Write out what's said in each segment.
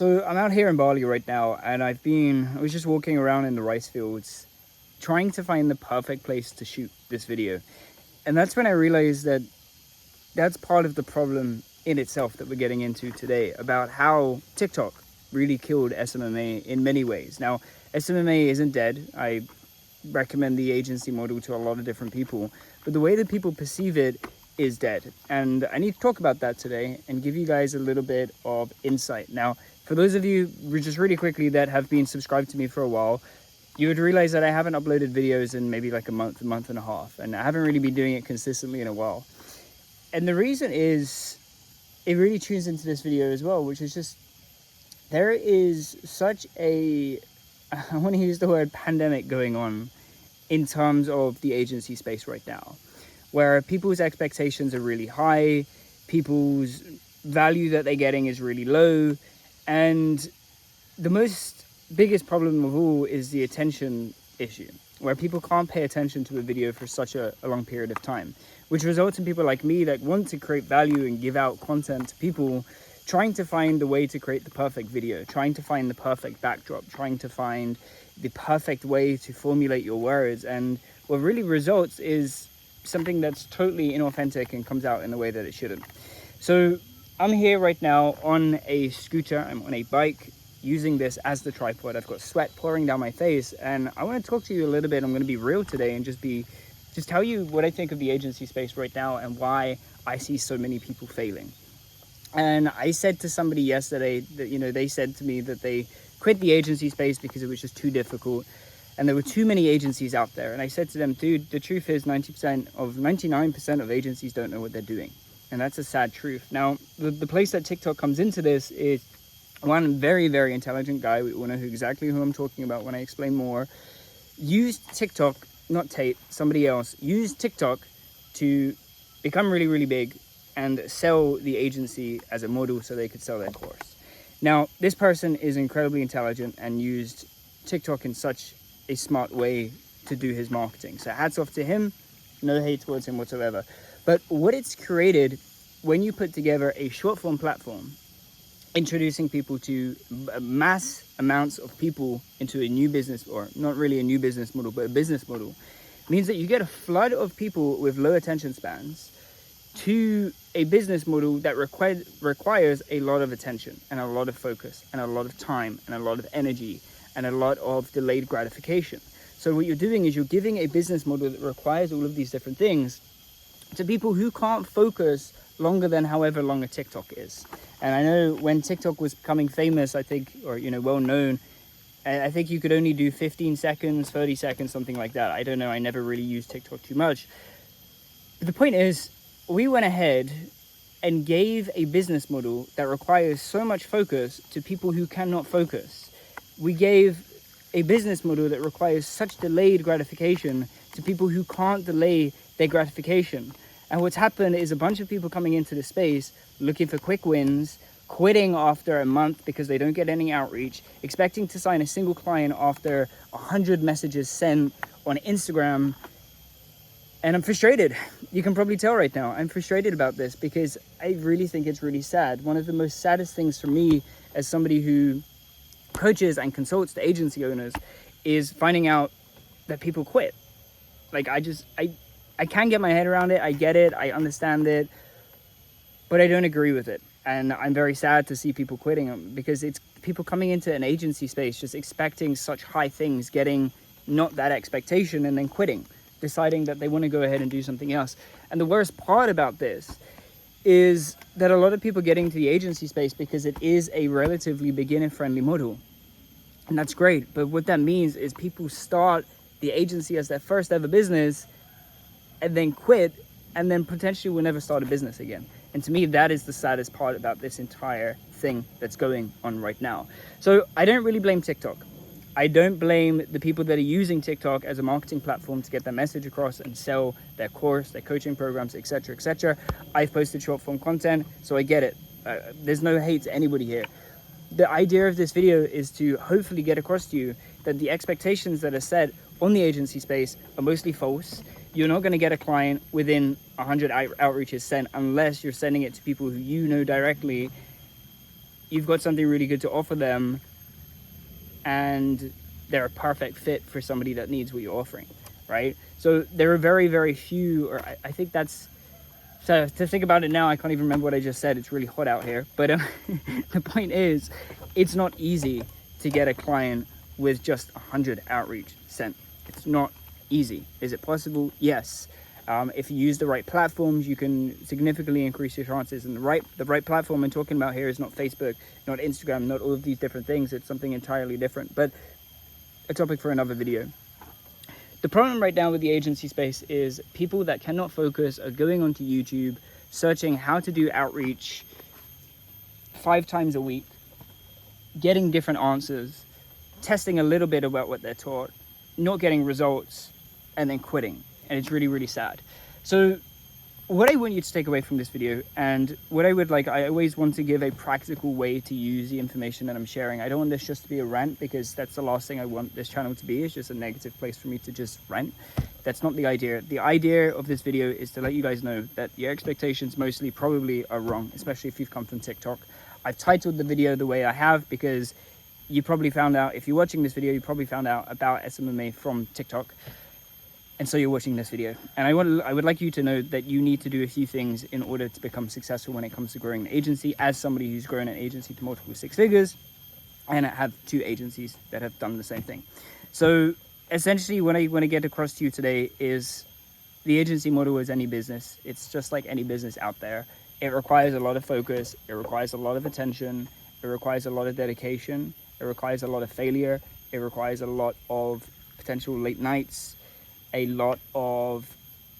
So I'm out here in Bali right now, and I was just walking around in the rice fields trying to find the perfect place to shoot this video. And that's when I realized that that's part of the problem in itself that we're getting into today, about how TikTok really killed SMMA in many ways. Now, SMMA isn't dead. I recommend the agency model to a lot of different people, but the way that people perceive it is dead. And I need to talk about that today and give you guys a little bit of insight. Now, for those of you just really quickly that have been subscribed to me for a while, you would realize that I haven't uploaded videos in maybe like a month and a half, and I haven't really been doing it consistently in a while. And the reason is, it really tunes into this video as well, which is just, there is such a, I want to use the word pandemic going on in terms of the agency space right now, where people's expectations are really high, people's value that they're getting is really low, and the biggest problem of all is the attention issue, where people can't pay attention to a video for such a long period of time, which results in people like me that want to create value and give out content to people, trying to find the way to create the perfect video, trying to find the perfect backdrop, trying to find the perfect way to formulate your words. And what really results is something that's totally inauthentic and comes out in a way that it shouldn't. So I'm here right now on a scooter, I'm on a bike, using this as the tripod. I've got sweat pouring down my face, and I want to talk to you a little bit. I'm going to be real today and just tell you what I think of the agency space right now and why I see so many people failing. And I said to somebody yesterday that, they said to me that they quit the agency space because it was just too difficult and there were too many agencies out there. And I said to them, dude, the truth is 99% of agencies don't know what they're doing. And that's a sad truth. Now, the place that TikTok comes into this is one very, very intelligent guy. We all know exactly who I'm talking about when I explain more. Used TikTok, not Tate, somebody else, used TikTok to become really, really big and sell the agency as a model so they could sell their course. Now, this person is incredibly intelligent and used TikTok in such a smart way to do his marketing. So hats off to him, no hate towards him whatsoever. But what it's created when you put together a short form platform, introducing people to mass amounts of people into a new business, or not really a new business model, but a business model, means that you get a flood of people with low attention spans to a business model that requires a lot of attention and a lot of focus and a lot of time and a lot of energy and a lot of delayed gratification. So what you're doing is you're giving a business model that requires all of these different things to people who can't focus longer than however long a TikTok is. And I know when TikTok was becoming famous, I think, or well known, I think you could only do 15 seconds, 30 seconds, something like that. I don't know, I never really used TikTok too much. But the point is, we went ahead and gave a business model that requires so much focus to people who cannot focus. We gave a business model that requires such delayed gratification to people who can't delay their gratification. And what's happened is a bunch of people coming into the space looking for quick wins, quitting after a month because they don't get any outreach, expecting to sign a single client after 100 messages sent on Instagram. And I'm frustrated. You can probably tell right now, I'm frustrated about this because I really think it's really sad. One of the most saddest things for me as somebody who coaches and consults to agency owners is finding out that people quit. Like I can get my head around it. I get it. I understand it. But I don't agree with it. And I'm very sad to see people quitting, because it's people coming into an agency space just expecting such high things, getting not that expectation and then quitting, deciding that they want to go ahead and do something else. And the worst part about this is that a lot of people get into the agency space because it is a relatively beginner-friendly model. And that's great. But what that means is people start the agency as their first ever business and then quit, and then potentially will never start a business again. And to me, that is the saddest part about this entire thing that's going on right now. So I don't really blame TikTok. I don't blame the people that are using TikTok as a marketing platform to get their message across and sell their course, their coaching programs, etc., etc. I've posted short form content, so I get it. There's no hate to anybody here. The idea of this video is to hopefully get across to you that the expectations that are set on the agency space are mostly false. You're not going to get a client within 100 outreaches sent unless you're sending it to people who you know directly you've got something really good to offer them, and they're a perfect fit for somebody that needs what you're offering, right? So there are very, very few, or I think that's, so to think about it now, I can't even remember what I just said. It's really hot out here. But the point is, it's not easy to get a client with just 100 outreach sent. It's not easy. Is it possible? Yes. If you use the right platforms, you can significantly increase your chances. And the right platform I'm talking about here is not Facebook, not Instagram, not all of these different things. It's something entirely different, but a topic for another video. The problem right now with the agency space is people that cannot focus are going onto YouTube, searching how to do outreach 5 times a week, getting different answers, testing a little bit about what they're taught, not getting results, and then quitting. And it's really, really sad. So what I want you to take away from this video, and what I always want to give a practical way to use the information that I'm sharing. I don't want this just to be a rant, because that's the last thing I want this channel to be. It's just a negative place for me to just rant. That's not the idea. The idea of this video is to let you guys know that your expectations mostly probably are wrong, especially if you've come from TikTok. I've titled the video the way I have because you probably found out, if you're watching this video, you probably found out about SMMA from TikTok. And so you're watching this video. And I would like you to know that you need to do a few things in order to become successful when it comes to growing an agency, as somebody who's grown an agency to multiple 6 figures, and I have 2 agencies that have done the same thing. So essentially what I want to get across to you today is the agency model is any business. It's just like any business out there. It requires a lot of focus. It requires a lot of attention. It requires a lot of dedication. It requires a lot of failure. It requires a lot of potential late nights, a lot of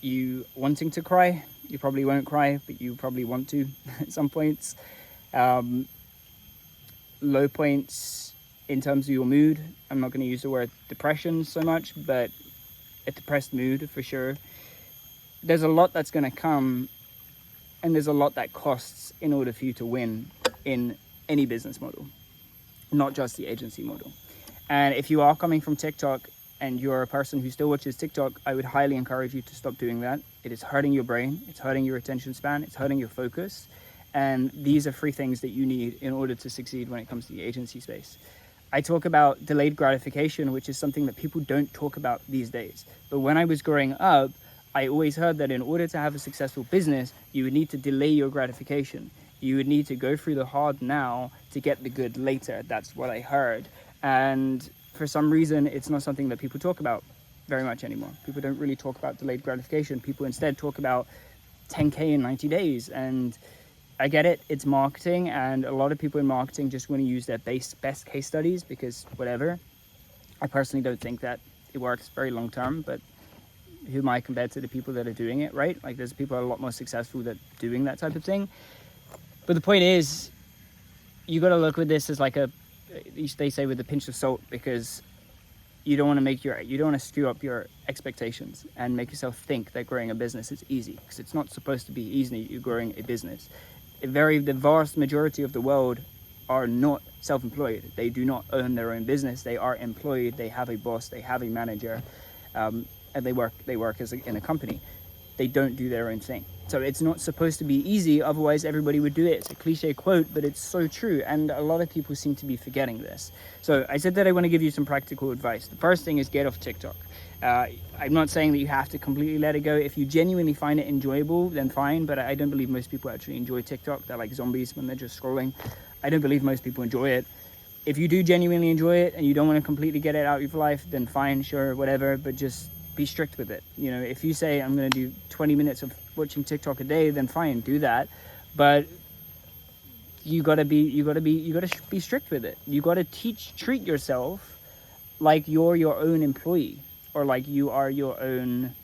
you wanting to cry. You probably won't cry, but you probably want to at some points. Low points in terms of your mood. I'm not going to use the word depression so much, but a depressed mood for sure. There's a lot that's going to come, and there's a lot that costs in order for you to win in any business model, not just the agency model. And if you are coming from TikTok and you're a person who still watches TikTok, I would highly encourage you to stop doing that. It is hurting your brain, it's hurting your attention span, it's hurting your focus. And these are 3 things that you need in order to succeed when it comes to the agency space. I talk about delayed gratification, which is something that people don't talk about these days. But when I was growing up, I always heard that in order to have a successful business, you would need to delay your gratification. You would need to go through the hard now to get the good later. That's what I heard. And for some reason, it's not something that people talk about very much anymore. People don't really talk about delayed gratification. People instead talk about 10K in 90 days. And I get it, it's marketing, and a lot of people in marketing just want to use their best case studies because whatever. I personally don't think that it works very long term, but who am I compared to the people that are doing it, right? Like there's people who are a lot more successful that doing that type of thing. But the point is, you got to look at this as like they say with a pinch of salt, because you don't want to screw up your expectations and make yourself think that growing a business is easy, because it's not supposed to be easy. You're growing a business. The vast majority of the world are not self-employed. They do not own their own business. They are employed. They have a boss. They have a manager, and they work in a company. They don't do their own thing. So it's not supposed to be easy, otherwise everybody would do it. It's a cliche quote, but it's so true, and a lot of people seem to be forgetting this. So I said that I want to give you some practical advice. The first thing is get off TikTok. I'm not saying that you have to completely let it go. If you genuinely find it enjoyable, then fine, but I don't believe most people actually enjoy TikTok. They're like zombies when they're just scrolling. I don't believe most people enjoy it. If you do genuinely enjoy it and you don't want to completely get it out of your life, then fine, sure, whatever, but just be strict with it. You know, if you say I'm going to do 20 minutes of watching TikTok a day, then fine, do that. But you got to be strict with it. You got to treat yourself like you're your own employee, or like you are your own,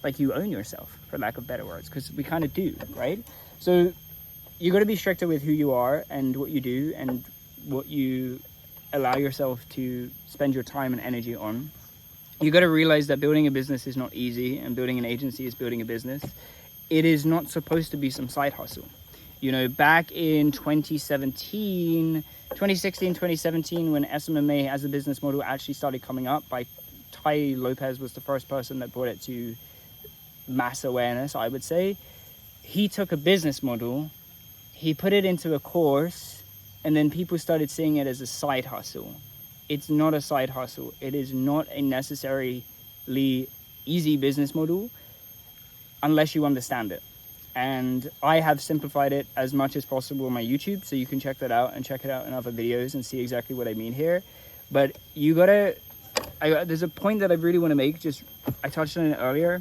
like you own yourself, for lack of better words, because we kind of do, right? So you got to be stricter with who you are and what you do and what you allow yourself to spend your time and energy on. You got to realize that building a business is not easy, and building an agency is building a business. It is not supposed to be some side hustle. You know, back in 2016, 2017, when SMMA as a business model actually started coming up, by Tai Lopez was the first person that brought it to mass awareness, I would say. He took a business model, he put it into a course, and then people started seeing it as a side hustle. It's not a side hustle. It is not a necessarily easy business model unless you understand it. And I have simplified it as much as possible on my YouTube, so you can check that out and check it out in other videos and see exactly what I mean here. But you gotta, there's a point that I really want to make. I touched on it earlier,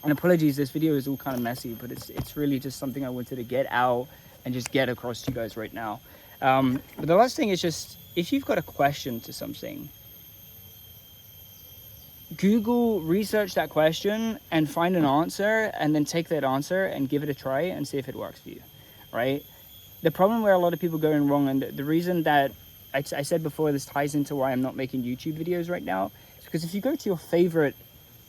and apologies, this video is all kind of messy, but it's really just something I wanted to get out and just get across to you guys right now. But the last thing is just, if you've got a question to something, Google, research that question and find an answer, and then take that answer and give it a try and see if it works for you, right? The problem where a lot of people going wrong, and the reason that I said before, this ties into why I'm not making YouTube videos right now, is because if you go to your favorite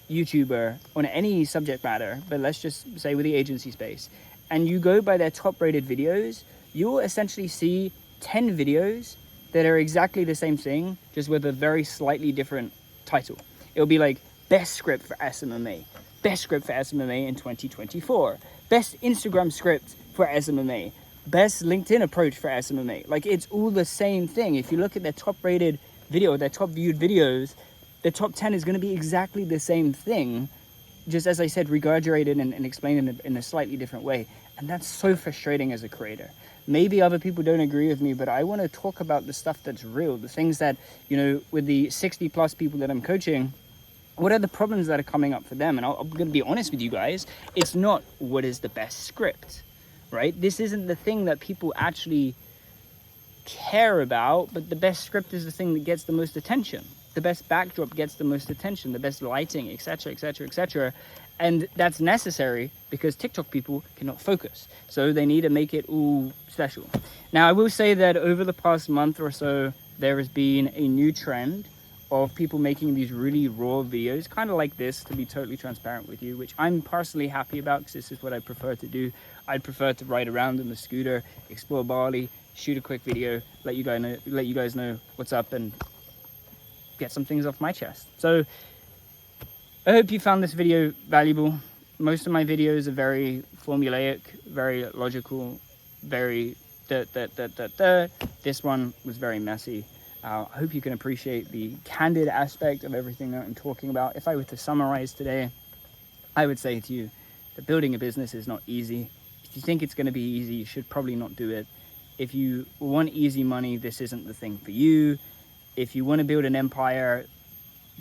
YouTuber on any subject matter, but let's just say with the agency space, and you go by their top rated videos, you'll essentially see 10 videos that are exactly the same thing, just with a very slightly different title. It'll be like, best script for SMMA, best script for SMMA in 2024, best Instagram script for SMMA, best LinkedIn approach for SMMA. Like, it's all the same thing. If you look at their top rated video, their top viewed videos, the top 10 is going to be exactly the same thing, just as I said, regurgitated and explained in a slightly different way. And that's so frustrating as a creator. Maybe other people don't agree with me, but I want to talk about the stuff that's real, the things that, you know, with the 60 plus people that I'm coaching, what are the problems that are coming up for them? And I'm going to be honest with you guys, it's not what is the best script, right? This isn't the thing that people actually care about, but the best script is the thing that gets the most attention. The best backdrop gets the most attention, the best lighting, etc., etc., etc. And that's necessary because TikTok people cannot focus. So they need to make it all special. Now, I will say that over the past month or so, there has been a new trend of people making these really raw videos, kind of like this, to be totally transparent with you, which I'm personally happy about because this is what I prefer to do. I'd prefer to ride around in the scooter, explore Bali, shoot a quick video, let you guys know what's up, and get some things off my chest. So I hope you found this video valuable. Most of my videos are very formulaic, very logical, very This one was very messy. I hope you can appreciate the candid aspect of everything that I'm talking about. If I were to summarize today, I would say to you that building a business is not easy. If you think it's going to be easy, you should probably not do it. If you want easy money, this isn't the thing for you. If you want to build an empire,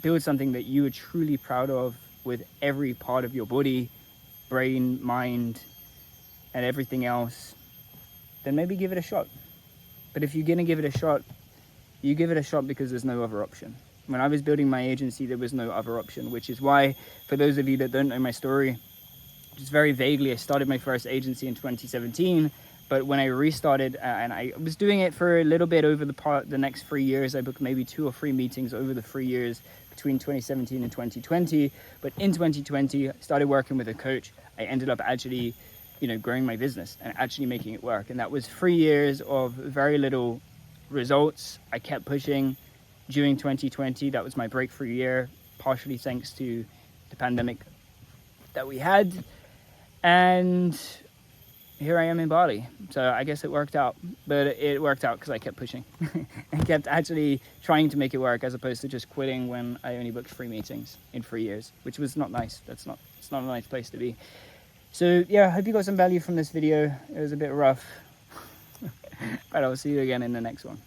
build something that you are truly proud of with every part of your body, brain, mind, and everything else, then maybe give it a shot. But if you're going to give it a shot, you give it a shot because there's no other option. When I was building my agency, there was no other option, which is why, for those of you that don't know my story, just very vaguely, I started my first agency in 2017, but when I restarted, and I was doing it for a little bit over the next 3 years, I booked maybe 2 or 3 meetings over the 3 years between 2017 and 2020, but in 2020, I started working with a coach. I ended up actually, growing my business and actually making it work, and that was 3 years of very little results. I kept pushing. During 2020, that was my breakthrough year, partially thanks to the pandemic that we had, and here I am in Bali. So I guess it worked out, but it worked out because I kept pushing and kept actually trying to make it work, as opposed to just quitting when I only booked 3 meetings in 3 years, which was not nice. It's not a nice place to be. So yeah, I hope you got some value from this video. It was a bit rough, but I'll see you again in the next one.